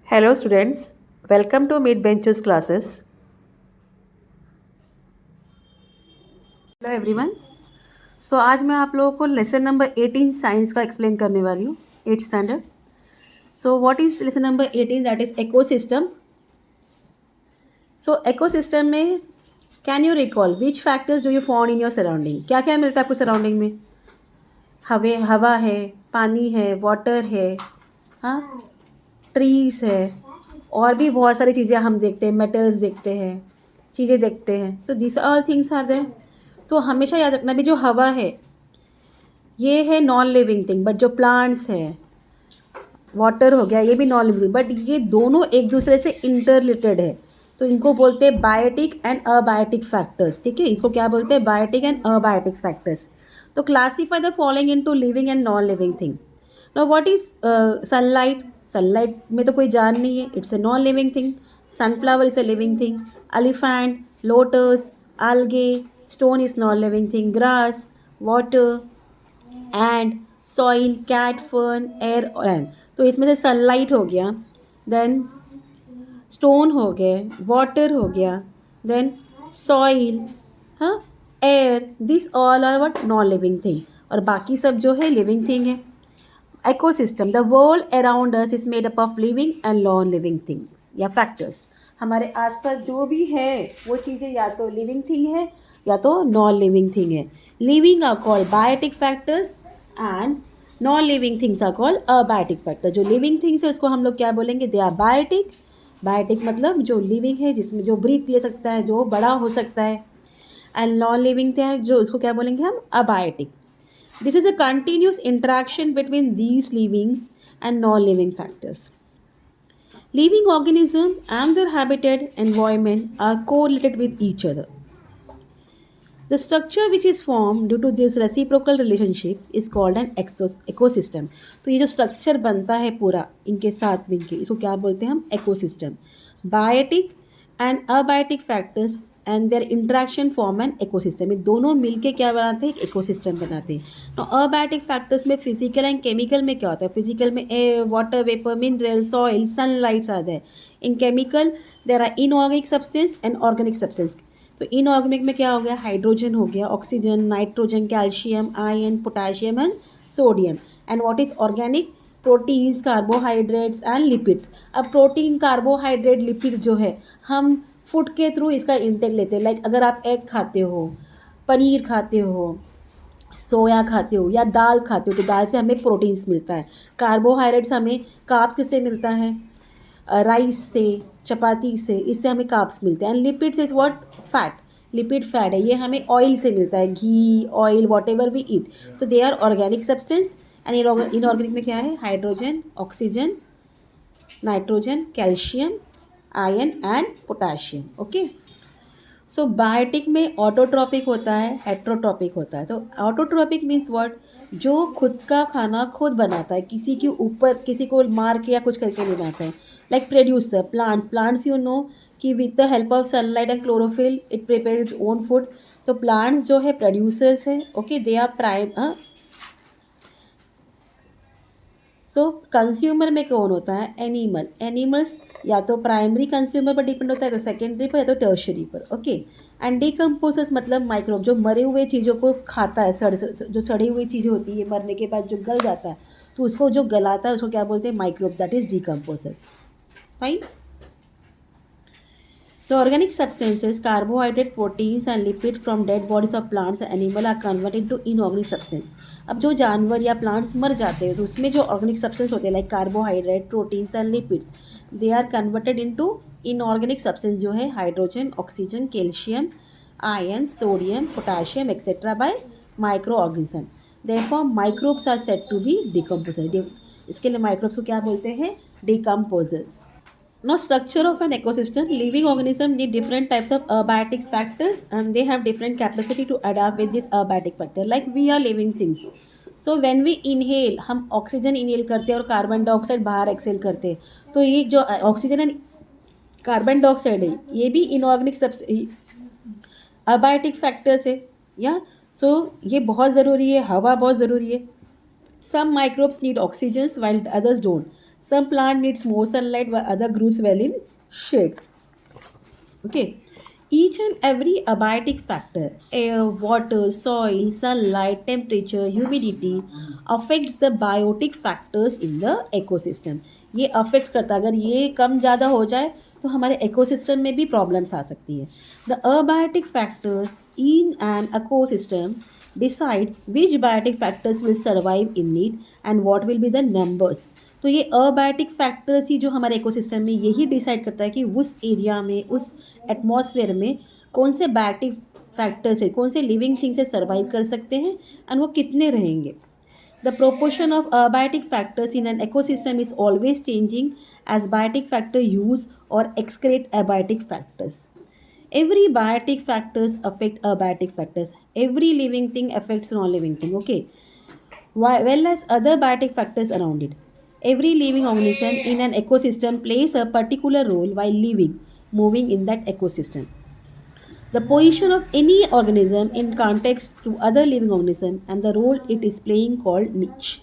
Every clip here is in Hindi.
Hello students, welcome to Mid Benches classes. Hello everyone. आज मैं आप लोगों को लेसन नंबर 18 साइंस का एक्सप्लेन करने वाली हूँ, 8th standard. What is lesson number 18? That is ecosystem. Ecosystem में can you recall which factors do you found in your surrounding? क्या क्या मिलता है आपको सराउंडिंग में? हवा है, पानी है, वाटर है, हाँ, ट्रीज है, और भी बहुत सारी चीज़ें हम देखते हैं, मेटल्स देखते हैं, चीज़ें देखते हैं। तो this all things are there. तो हमेशा याद रखना भी, जो हवा है ये है नॉन लिविंग थिंग, बट जो प्लांट्स है, वाटर हो गया, ये भी नॉन लिविंग, बट ये दोनों एक दूसरे से इंटर रिलेटेड है। तो इनको बोलते हैं बायोटिक एंड अबायोटिक फैक्टर्स। ठीक है, इसको क्या बोलते हैं? Biotic and abiotic factors. तो classify the following into living and non living thing. Now what is sunlight? Sunlight में तो कोई जान नहीं है, it's a non living thing. Sunflower is a living thing. Elephant, lotus, algae, stone is non-living thing, grass, water, and soil, cat, fern, air, land। तो इसमें से सनलाइट हो गया, देन स्टोन हो गए, वाटर हो गया, देन सॉइल, हाँ, air, this all are what? Non living thing. और बाकी सब जो है लिविंग थिंग है। Ecosystem, the world around us is made up of living and non living things या फैक्टर्स। हमारे आसपास जो भी है वो चीज़ें या तो लिविंग थिंग है या तो नॉन लिविंग थिंग है। Living are called biotic factors and non living things are called abiotic factor. जो लिविंग थिंग्स है उसको हम लोग क्या बोलेंगे? They are biotic. बायोटिक मतलब जो लिविंग है, जिसमें जो ब्रीथ ले सकता है, जो बड़ा हो सकता है। एंड नॉन लिविंग थिंग जो, उसको क्या बोलेंगे हम? Abiotic. This is a continuous interaction between these livings and non-living factors. Living organisms and their habitat environment are correlated with each other. The structure which is formed due to this reciprocal relationship is called an ecosystem. तो ये जो स्ट्रक्चर बनता है पूरा इनके साथ मिलके, इसको क्या बोलते हैं हम? Ecosystem. Biotic and abiotic factors and their interaction form an ecosystem. ये दोनों मिलके क्या बनाते हैं? एक इकोसिस्टम बनाते हैं। तो अबायोटिक फैक्टर्स में फिजिकल एंड केमिकल में क्या होता है? फिजिकल में air, water vapour, mineral, soil, sunlights आते हैं। In chemical there are inorganic substance and organic substance. तो इनऑर्गेनिक में क्या हो गया? हाइड्रोजन हो गया, oxygen, nitrogen, calcium, iron, potassium and sodium. And what is organic? Proteins, carbohydrates and lipids. अब प्रोटीन, कार्बोहाइड्रेट, लिपिड जो है हम फूड के थ्रू इसका इंटेक लेते हैं। लाइक अगर आप एग खाते हो, पनीर खाते हो, सोया खाते हो या दाल खाते हो, तो दाल से हमें प्रोटीन्स मिलता है। कार्बोहाइड्रेट्स हमें कार्ब्स किससे मिलता है? राइस से, चपाती से, इससे हमें कार्ब्स मिलते हैं। And lipids is what? Fat. Lipid fat है, ये हमें ऑयल से मिलता है, ghee, oil, whatever we eat. तो they are organic substance. And inorganic में क्या है? Hydrogen, oxygen, nitrogen, calcium, iron and potassium. Okay. Biotic में ऑटोट्रॉपिक होता है, हेट्रोट्रॉपिक होता है। तो ऑटोट्रॉपिक मीन्स व्हाट? जो खुद का खाना खुद बनाता है, किसी के ऊपर, किसी को मार के या कुछ करके नहीं बनाता है। Like producer, plants you know कि with the help of sunlight and chlorophyll it prepare its own food. तो प्लांट्स जो है प्रोड्यूसर्स है। Okay, they are prime. Consumer में कौन होता है? एनिमल। एनिमल्स या तो प्राइमरी कंज्यूमर पर डिपेंड होता है, तो सेकेंडरी पर, या तो टर्शरी पर। ओके। एंड डिकम्पोजर्स मतलब माइक्रोब, जो मरे हुए चीज़ों को खाता है। जो सड़ी हुई चीज़ें होती है, मरने के बाद जो गल जाता है, तो उसको जो गलाता है उसको क्या बोलते हैं? Microbes, that is decomposers. Fine. The organic substances, carbohydrate, proteins and lipids from dead bodies of plants and animal are converted into inorganic substance। अब जो जानवर या प्लांट्स मर जाते हैं तो उसमें जो ऑर्गेनिक सब्सटेंस होते हैं, like carbohydrate, proteins and lipids, they are converted into inorganic substance, जो है hydrogen, oxygen, calcium, iron, sodium, potassium etcetera by micro organism. Therefore microbes are said to be decomposer. इसके लिए माइक्रोब्स को क्या बोलते हैं? Decomposers. Now, structure of an ecosystem. Living organisms need different types of abiotic factors and they have different capacity to adapt with this abiotic factor. Like we are living things. So when we inhale, हम ऑक्सीजन इनहेल करते हैं और कार्बन डाइऑक्साइड बाहर एक्सेल करते हैं। तो ये जो ऑक्सीजन एंड कार्बन डाइऑक्साइड है, ये भी इनऑर्गेनिक अबायोटिक फैक्टर्स है। या ये बहुत ज़रूरी है। हवा बहुत ज़रूरी है। Some microbes need oxygen while others don't. Some plant needs more sunlight while other grows well in shade. Okay. Each and every abiotic factor, air, water, soil, sunlight, temperature, humidity, affects the biotic factors in the ecosystem. ये अफेक्ट करता है, अगर ये कम ज़्यादा हो जाए तो हमारे इकोसिस्टम में भी प्रॉब्लम्स आ सकती है. The abiotic factor in an ecosystem decide which biotic factors will survive in need and what will be the numbers. तो ये अबायोटिक फैक्टर्स ही जो हमारे इकोसिस्टम में यही डिसाइड करता है कि उस एरिया में, उस एटमॉस्फेयर में कौन से बायोटिक फैक्टर्स है, कौन से लिविंग थिंग्स से सर्वाइव कर सकते हैं एंड वो कितने रहेंगे. The proportion of abiotic factors in an ecosystem is always changing as biotic factor use और excrete abiotic factors. Every biotic factors affect abiotic factors. Every living thing affects non-living thing. Okay. Well as other biotic factors around it. Every living organism in an ecosystem plays a particular role while living, moving in that ecosystem. The position of any organism in context to other living organism and the role it is playing called niche.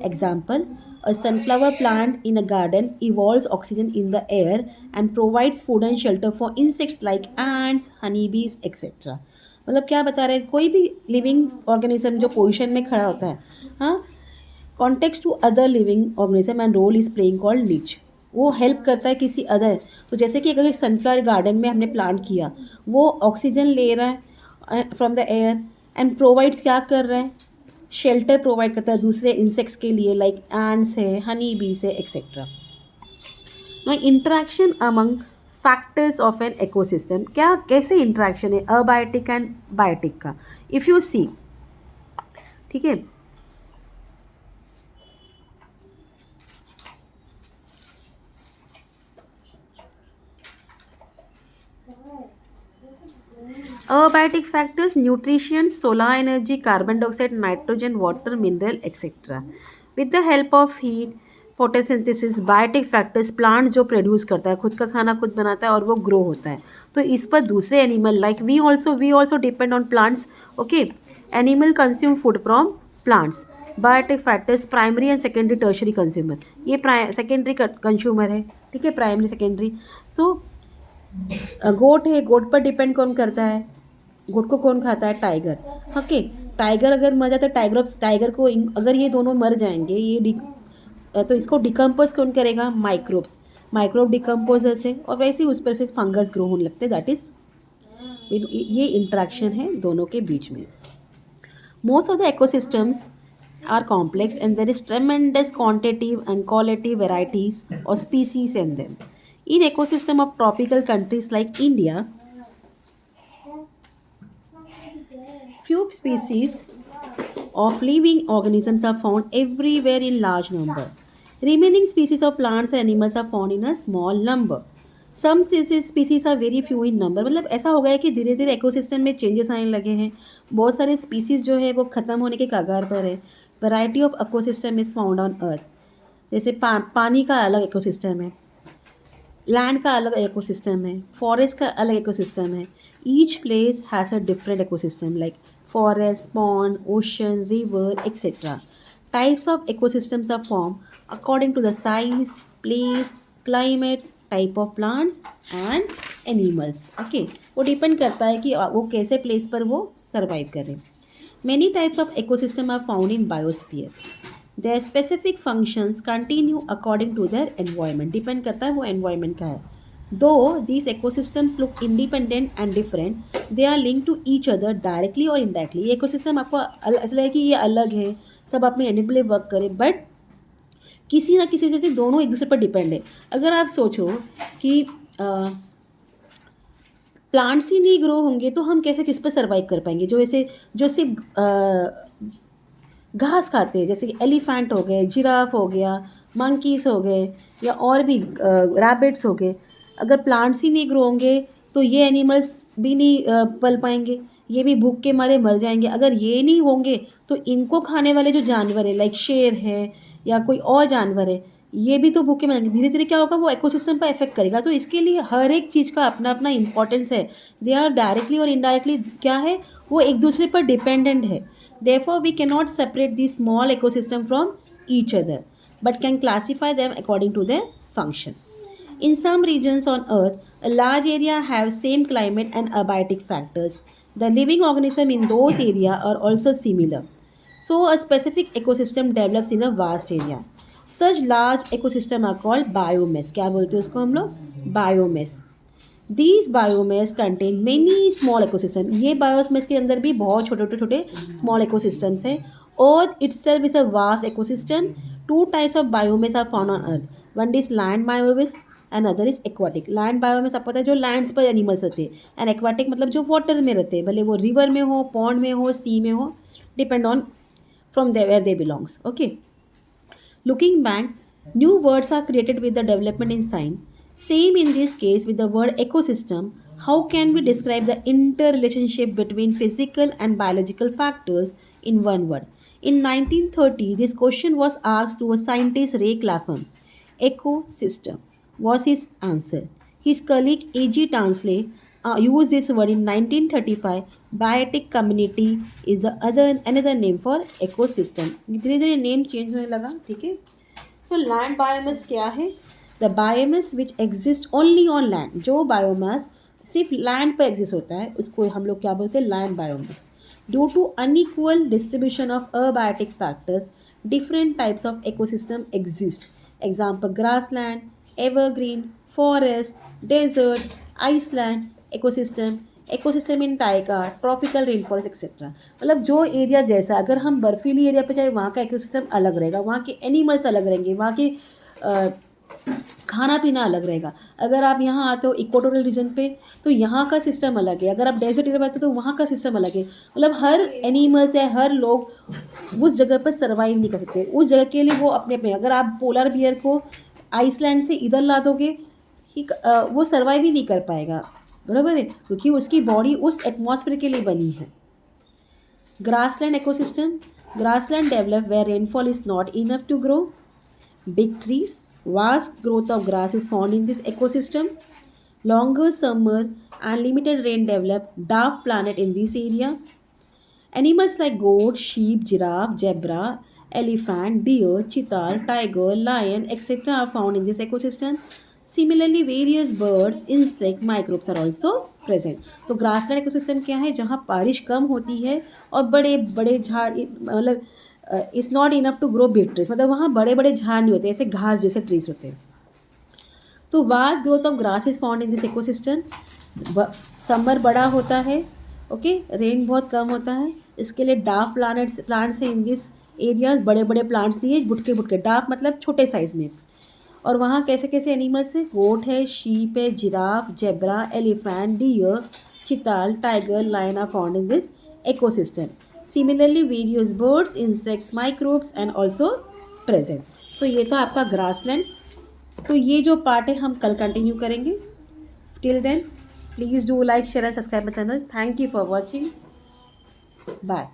Example, a sunflower plant in a garden evolves oxygen in the air and provides food and shelter for insects like ants, honeybees, etc. मतलब क्या बता रहे हैं, कोई भी लिविंग ऑर्गेनिज्म जो पोजीशन में खड़ा होता है, हाँ, context to other living organism and role is playing called niche. वो हेल्प करता है किसी अदर. तो जैसे कि अगर सनफ्लावर गार्डन में हमने प्लांट किया, वो ऑक्सीजन ले रहा है from the air and provides क्या कर रहा है, शेल्टर प्रोवाइड करता है दूसरे इंसेक्ट्स के लिए, लाइक एंड्स है, हनी बीज है, etcetera. Now interaction among factors of an ecosystem. क्या कैसे इंटरेक्शन है अबायोटिक एंड बायोटिक का, इफ़ यू सी. ठीक है. Abiotic factors: nutrition, solar energy, carbon dioxide, nitrogen, water, mineral, etc. With the help of heat, photosynthesis, biotic factors, plant जो प्रोड्यूस करता है, खुद का खाना खुद बनाता है और वो ग्रो होता है. तो इस पर दूसरे animal like we also depend on plants. Okay. Animal consume food from plants. Biotic factors primary and secondary tertiary consumer. ये सेकेंडरी कंज्यूमर है. ठीक है, प्राइमरी सेकेंडरी. सो गोट है, गोट पर डिपेंड कौन करता है, गोट को कौन खाता है, टाइगर. ओके. टाइगर अगर मर जाता है, टाइगर को अगर ये दोनों मर जाएंगे, ये तो इसको डिकम्पोज कौन करेगा, माइक्रोब्स. माइक्रोब डिकम्पोजर से, और वैसे ही उस पर फिर फंगस ग्रो होने लगते हैं. दैट इज, ये इंट्रैक्शन है दोनों के बीच में. Most of the ecosystems are complex and there is tremendous quantitative and qualitative varieties or species in them. In ecosystem of tropical countries like India, few species of living organisms are found everywhere in large number. Remaining species of plants and animals are found in a small number. Some species are very few in number. मतलब ऐसा हो गया है कि धीरे धीरे इकोसिस्टम में चेंजेस आने लगे हैं. बहुत सारे स्पीसीज जो है वो ख़त्म होने के कगार पर है. Variety of ecosystem is found on earth. जैसे पानी का अलग इकोसिस्टम है, लैंड का अलग इकोसिस्टम है, फॉरेस्ट का अलग इकोसिस्टम है. Each place has a different ecosystem like forest, pond, ocean, river, etc. Types of ecosystems are formed according to the size, place, climate, type of plants and animals. Okay, वो डिपेंड करता है कि वो कैसे प्लेस पर वो सर्वाइव करें. Many types of ecosystem are found in biosphere. Their specific functions continue according to their environment. Depend करता है वो environment का है. Though these ecosystems look independent and different, they are linked to each other directly or indirectly. ये ecosystem आपको ऐसा लगे कि ये अलग है, सब अपने इंडिविजुअली वर्क करें, बट किसी ना किसी से दोनों एक दूसरे पर डिपेंड है. अगर आप सोचो कि प्लांट्स ही नहीं ग्रो होंगे तो हम कैसे किस पर सर्वाइव कर पाएंगे. जो सिर्फ घास खाते हैं, जैसे कि एलिफेंट हो गए, जिराफ हो गया, मंकीज़ हो गए, या और भी रैबिट्स हो गए. अगर प्लांट्स ही नहीं ग्रो होंगे तो ये एनिमल्स भी नहीं पल पाएंगे, ये भी भूख के मारे मर जाएंगे. अगर ये नहीं होंगे तो इनको खाने वाले जो जानवर है लाइक शेर है या कोई और जानवर है, ये भी तो भूखे मरेंगे. धीरे धीरे क्या होगा, वो इकोसिस्टम पर इफेक्ट करेगा. तो इसके लिए हर एक चीज़ का अपना अपना इंपॉर्टेंस है. दे आर डायरेक्टली और इनडायरेक्टली क्या है, वो एक दूसरे पर डिपेंडेंट है. Therefore, we cannot separate these small ecosystem from each other, but can classify them according to their function. In some regions on Earth, a large area have same climate and abiotic factors. The living organisms in those areas are also similar. So, a specific ecosystem develops in a vast area. Such large ecosystem are called biomass. क्या बोलते हैं उसको हम लोग? Biomass. These biomass contain many small ecosystem. ये biomass के अंदर भी बहुत छोटे छोटे छोटे small ecosystems हैं. Earth itself is a vast ecosystem. Two types of biomass are found on Earth. One is land biomass and other is aquatic. Land biomass आपको पता है जो lands पर animals रहते हैं. And aquatic मतलब जो water में रहते हैं, भले वो river में हो, pond में हो, sea में हो, depend on from there where they belongs. Okay. Looking back, new words are created with the development in science. Same in this case with the word ecosystem. How can we describe the interrelationship between physical and biological factors in one word? In 1930, this question was asked to a scientist Ray Clapham. Ecosystem was his answer. His colleague A.G. Tansley used this word in 1935. Biotic community is another name for ecosystem. धीरे धीरे नेम चेंज होने लगा, ठीक है. सो लैंड बायोमास क्या है? The biomass which exist only on land. जो बायोमास सिर्फ लैंड पर एग्जिस्ट होता है उसको हम लोग क्या बोलते हैं? Land biomass. Due to unequal distribution of abiotic factors, different types of ecosystem exist. Example grassland, evergreen, forest, desert, ice land ecosystem, ecosystem in taiga, tropical rain forest etcetera. मतलब जो एरिया जैसा, अगर हम बर्फीली एरिया पे जाए वहाँ का इकोसिस्टम अलग रहेगा, वहाँ के एनिमल्स अलग रहेंगे, वहाँ के खाना पीना अलग रहेगा. अगर आप यहाँ आते हो इक्वाटोरियल रीजन पे तो यहाँ का सिस्टम अलग है. अगर आप डेजर्ट एरिया में आते हो तो वहाँ का सिस्टम अलग है. मतलब हर एनिमल्स या हर लोग उस जगह पर सर्वाइव नहीं कर सकते. उस जगह के लिए वो अपने अपने, अगर आप पोलर बियर को आइसलैंड से इधर ला दोगे वो सर्वाइव ही नहीं कर पाएगा, बराबर है, क्योंकि उसकी बॉडी उस एटमॉस्फेयर के लिए बनी है. Grassland ecosystem. Grassland develop where rainfall is not enough to grow big trees. Vast growth of grass is found in this ecosystem. Longer summer and limited rain develop dwarf planet in this area. Animals like goat, sheep, giraffe, zebra, elephant, deer, chital, tiger, lion, etc. are found in this ecosystem. Similarly, various birds, insect, microbes are also present. तो ग्रासलैंड इकोसिस्टम क्या है? जहाँ बारिश कम होती है और बड़े बड़े झाड़, मतलब it's not enough to grow big trees, मतलब वहाँ बड़े बड़े झाड़ नहीं होते, ऐसे घास जैसे ट्रीज होते हैं. तो vast growth of grass is found in this ecosystem. Summer बड़ा होता है, ओके, रेन बहुत कम होता है. इसके लिए डार्क प्लांट्स हैं इन दिस एरियाज. बड़े बड़े प्लांट्स दिए, बुटके बुटके, डार्क मतलब छोटे साइज़ में. और वहाँ कैसे कैसे एनिमल्स हैं? गोट है, शीप है, giraffe, zebra, elephant, deer, chital, tiger, lion are found in this ecosystem. Similarly, various birds, insects, microbes and also present. तो ये था आपका ग्रासलैंड. तो ये जो पार्ट है हम कल कंटिन्यू करेंगे. Till then please do like, share and subscribe my channel. Thank you for watching. Bye.